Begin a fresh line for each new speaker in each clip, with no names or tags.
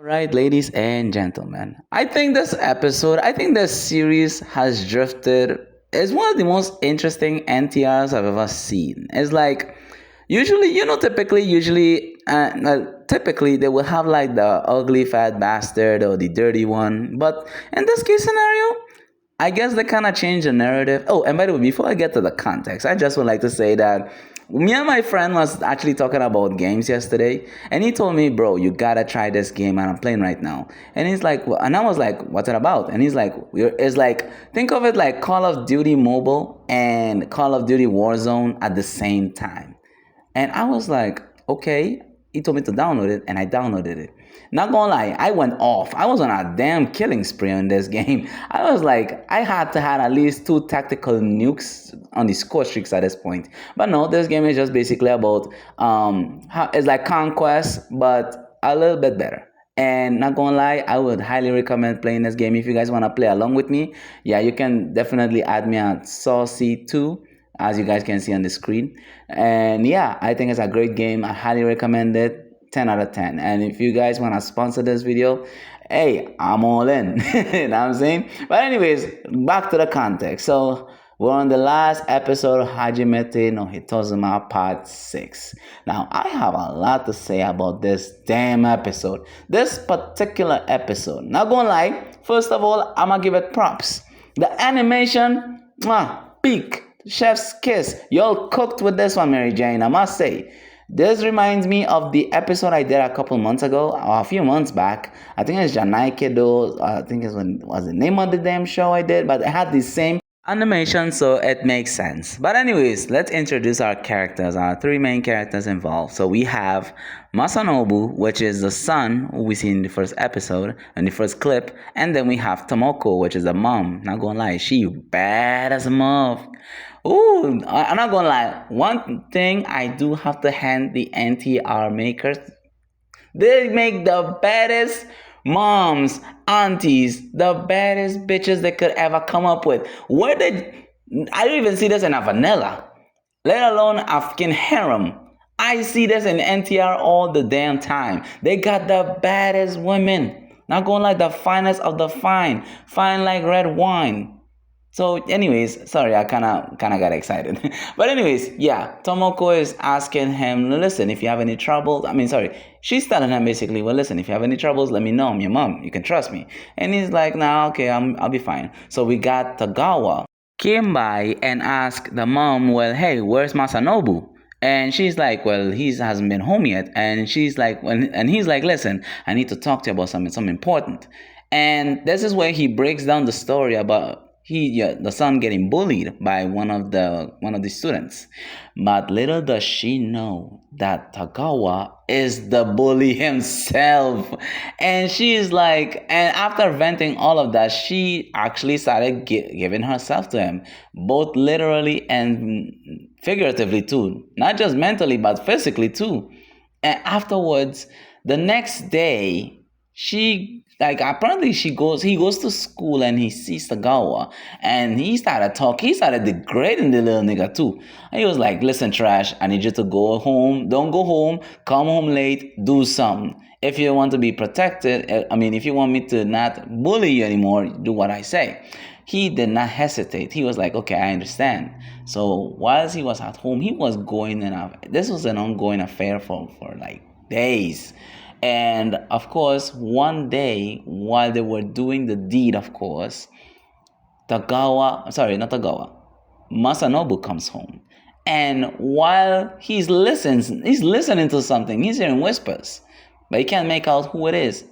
Right, ladies and gentlemen. I think this series has drifted. It's one of the most interesting NTRs I've ever seen. It's like, usually, typically they will have like the ugly fat bastard or the dirty one. But in this case scenario, I guess they kind of changed the narrative. Oh, and by the way, before I get to the context, I just would like to say that me and my friend was actually talking about games yesterday, and he told me, "Bro, you gotta try this game, and I'm playing right now." And he's like, and I was like, "What's it about?" And he's like, "It's like think of it like Call of Duty Mobile and Call of Duty Warzone at the same time." And I was like, okay. He told me to download it, and I downloaded it. Not gonna lie, I went off. I was on a damn killing spree on this game. I was like, I had to have at least two tactical nukes on the score streaks at this point. But no, this game is just basically about it's like conquest, but a little bit better. And not gonna lie, I would highly recommend playing this game if you guys wanna play along with me. Yeah, you can definitely add me at Saucy2, as you guys can see on the screen. And yeah, I think it's a great game. I highly recommend it. 10 out of 10. And if you guys want to sponsor this video, hey, I'm all in. You know what I'm saying? But anyways, back to the context. So we're on the last episode of Hajimete no Hitozuma part 6. Now, I have a lot to say about this damn episode. This particular episode. Not gonna lie, first of all, I'm gonna give it props. The animation, peak. Chef's kiss. Y'all cooked with this one, Mary Jane, I must say. This reminds me of the episode I did a couple months ago, or a few months back. I think it's Janai Kedo. I think it was the name of the damn show I did, but it had the same animation, so it makes sense. But anyways, let's introduce our characters, our three main characters involved. So we have Masanobu, which is the son who we see in the first episode, in the first clip, and then we have Tomoko, which is the mom. Not gonna lie, she bad as a mom. Ooh, I'm not gonna lie. One thing I do have to hand the NTR makers, they make the baddest moms, aunties, the baddest bitches they could ever come up with. Where did I don't even see this in a vanilla, let alone African harem. I see this in NTR all the damn time. They got the baddest women. Not going like the finest of the fine, fine like red wine. So, anyways, sorry, I kind of got excited. But anyways, yeah, Tomoko is asking him, listen, if you have any troubles, sorry, she's telling him basically, well, listen, if you have any troubles, let me know. I'm your mom. You can trust me. And he's like, nah, okay, I'll be fine. So we got Togawa came by and asked the mom, well, hey, where's Masanobu? And she's like, well, he hasn't been home yet. And she's like, and he's like, listen, I need to talk to you about something important. And this is where he breaks down the story about the son getting bullied by one of the students. But little does she know that Togawa is the bully himself. And she's like, and after venting all of that, she actually started giving herself to him, both literally and figuratively too, not just mentally but physically too. And afterwards, the next day, apparently he goes to school and he sees Togawa, and he started degrading the little nigga too. And he was like, listen, trash, I need you to go home, don't go home, come home late, do something. If you want to be protected, if you want me to not bully you anymore, do what I say. He did not hesitate. He was like, okay, I understand. So whilst he was at home, he was going in. This was an ongoing affair for like days. And of course, one day while they were doing the deed, of course, Masanobu comes home. And while he's listening to something, he's hearing whispers, but he can't make out who it is.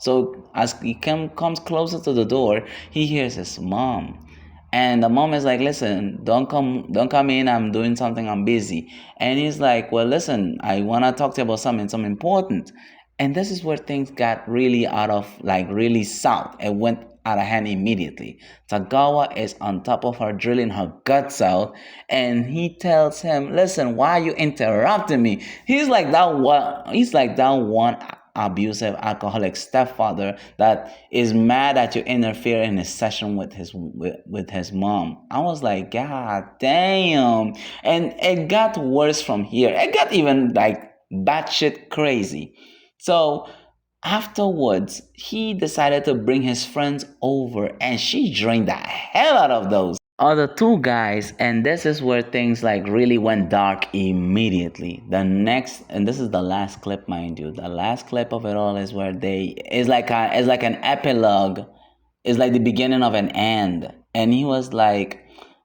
So as he comes closer to the door, he hears his mom. And the mom is like, listen, don't come in, I'm doing something, I'm busy. And he's like, well, listen, I want to talk to you about something important. And this is where things got really really south. It went out of hand immediately. Togawa is on top of her, drilling her guts out, and he tells him, listen, why are you interrupting me? He's like that one abusive alcoholic stepfather that is mad that you interfere in his session with his mom. I was like, god damn. And it got worse from here. It got even like batshit crazy. So Afterwards, he decided to bring his friends over and she drained the hell out of those other two guys. And this is where things like really went dark immediately. The next, and this is the last clip, mind you, the last clip of it all is where it's like an epilogue. It's like the beginning of an end. And he was like,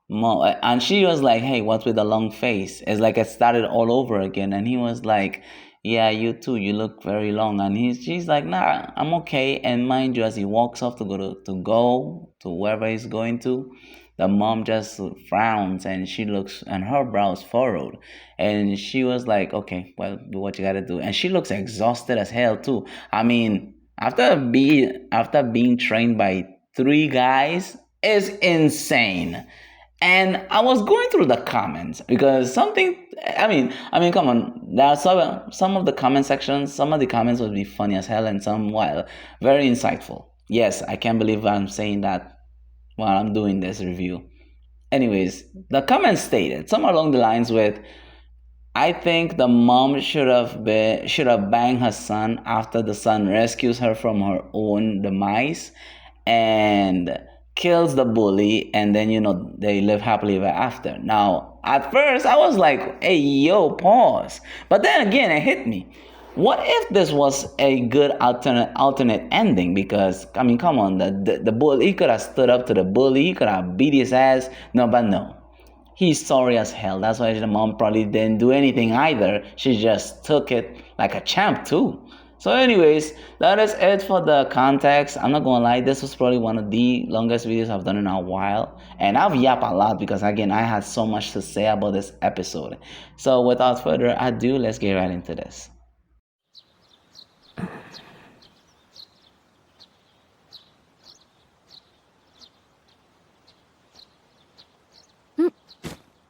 and she was like, hey, what's with the long face? It's like it started all over again. And he was like, yeah, you too, you look very long. And she's like, nah, I'm okay. And mind you, as he walks off to go to wherever he's going to, the mom just frowns and she looks, and her brows furrowed. And she was like, okay, well, do what you gotta do. And she looks exhausted as hell too. I mean, after being trained by three guys is insane. And I was going through the comments because come on. There are some of the comment sections. Some of the comments would be funny as hell, and some, well, very insightful. Yes, I can't believe I'm saying that while I'm doing this review. Anyways, the comments stated somewhere along the lines with, I think the mom should have banged her son after the son rescues her from her own demise and kills the bully, and then they live happily ever after. Now, at first I was like, hey, yo, pause. But then again it hit me. What if this was a good alternate ending? Because come on, the bully, he could have stood up to the bully, he could have beat his ass. No, but no. He's sorry as hell. That's why the mom probably didn't do anything either. She just took it like a champ too. So anyways, that is it for the context. I'm not gonna lie, this was probably one of the longest videos I've done in a while. And I've yapped a lot because again, I had so much to say about this episode. So without further ado, let's get right into this.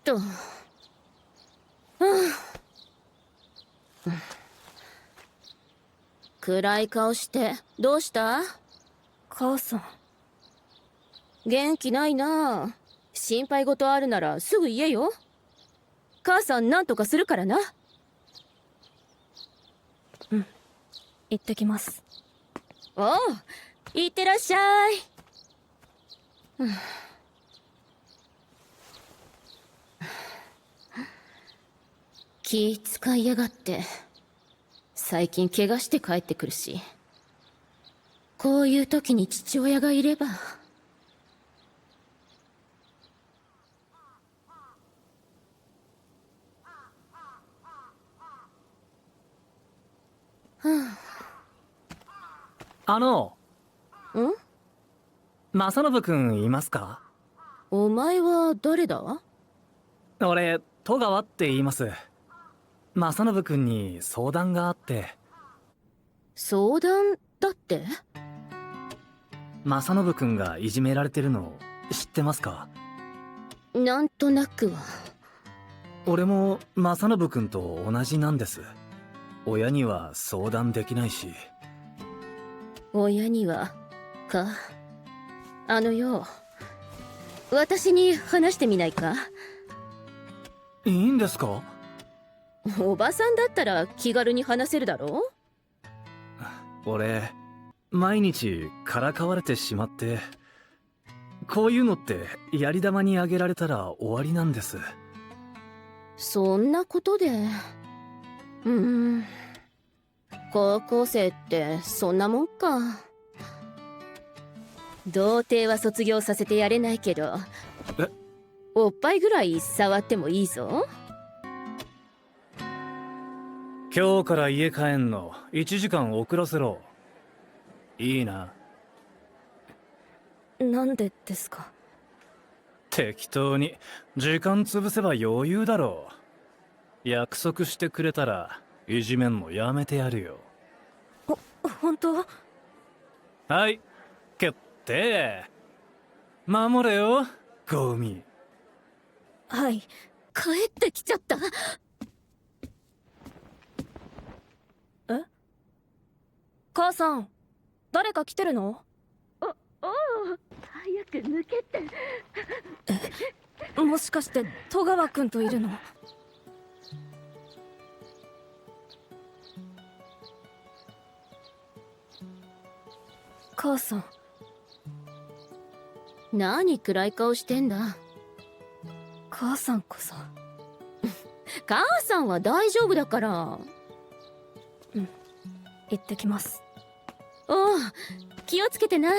と、暗い顔してどうした？母さん。元気ないな。心配事あるならすぐ言えよ。母さんなんとかするからな。うん、行ってきます。おう、行ってらっしゃい。気使いやがって。最近怪我して帰ってくるし。こういう時に父親がいれば。
正信くんいますか？
お前は誰だ？
俺、戸川って言います。正信くんに相談があって。
相談だって？
正信くんがいじめられてるの知ってますか？
なんとなくは。
俺も正信くんと同じなんです。親には相談できないし。
親にはか。よ、私に話してみないか？
いいんですか？
おばさんだったら気軽に話せるだろう？
俺、毎日からかわれてしまって、こういうのってやり玉にあげられたら終わりなんです。
そんなことで。高校生ってそんなもんか。童貞は卒業させてやれないけど、おっぱいぐらい触ってもいいぞ。
今日から家帰んの1時間遅らせろ。いいな。
なんでですか？
適当に時間潰せば余裕だろう。約束してくれたらいじめんのやめてやるよ。
本当？
はい、決定。守れよ、ゴミ。
はい、帰ってきちゃった。え？母さん、誰か来てるの？おお、早く抜けて。もしかして戸川くんといるの？母さん。何暗い顔してんだ。母さんこそ。母さんは大丈夫だから。うん、行ってきます。おう、気をつけてな。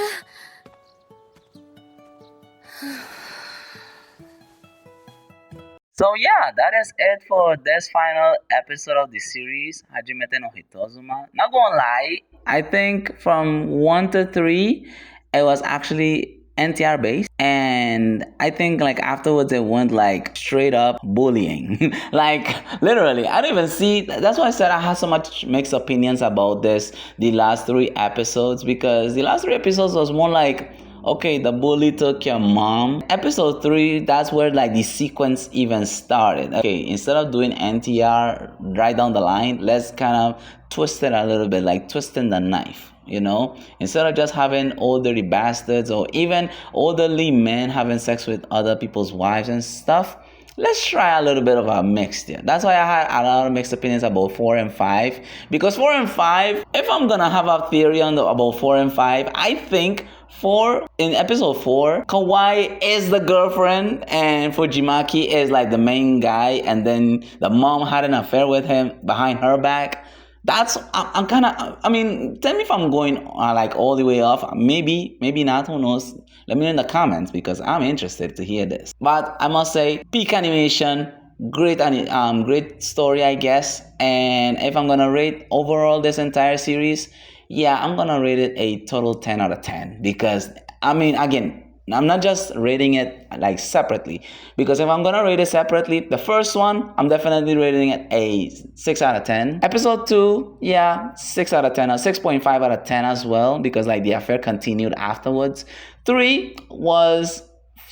So yeah, that is it for this final episode of the series, Hajimete no Hitozuma. Not gonna lie, I think from 1 to 3, it was actually NTR based. And I think like afterwards it went like straight up bullying. Like literally, I don't even see, that's why I said I had so much mixed opinions about the last 3 episodes, because the last 3 episodes was more like, okay, the bully took your mom. Episode 3, that's where like the sequence even started. Okay, instead of doing NTR right down the line, let's kind of twist it a little bit, like twisting the knife. Instead of just having elderly bastards or even elderly men having sex with other people's wives and stuff, let's try a little bit of a mixture. That's why I had a lot of mixed opinions about 4 and 5. Because 4 and 5, if I'm gonna have a theory about 4 and 5, I think in episode 4, Kawaii is the girlfriend and Fujimaki is like the main guy, and then the mom had an affair with him behind her back. I'm kind of, I mean, tell me if I'm going like all the way off. Maybe not, who knows. Let me know in the comments, because I'm interested to hear this. But I must say, peak animation, great story, I guess. And if I'm gonna rate overall this entire series, yeah, I'm gonna rate it a total 10 out of 10, because I mean, again, I'm not just rating it like separately, because if I'm gonna rate it separately, the first one, I'm definitely rating it a 6 out of 10. Episode 2, yeah, 6 out of 10, or 6.5 out of 10 as well, because like the affair continued afterwards. 3 was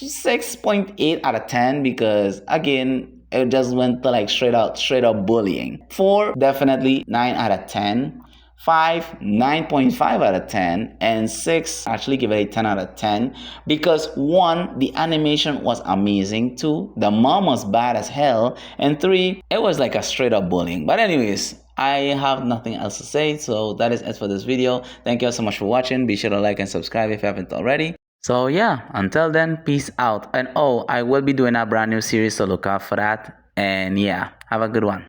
6.8 out of 10, because again, it just went to like straight up bullying. 4, definitely 9 out of 10. 5, 9.5 out of 10, and 6, actually give it a 10 out of 10, because 1, the animation was amazing, 2, the mom was bad as hell, and 3, it was like a straight up bullying. But anyways, I have nothing else to say, so that is it for this video. Thank you all so much for watching. Be sure to like and subscribe if you haven't already. So yeah, until then, peace out. And oh, I will be doing a brand new series, so look out for that. And yeah, have a good one.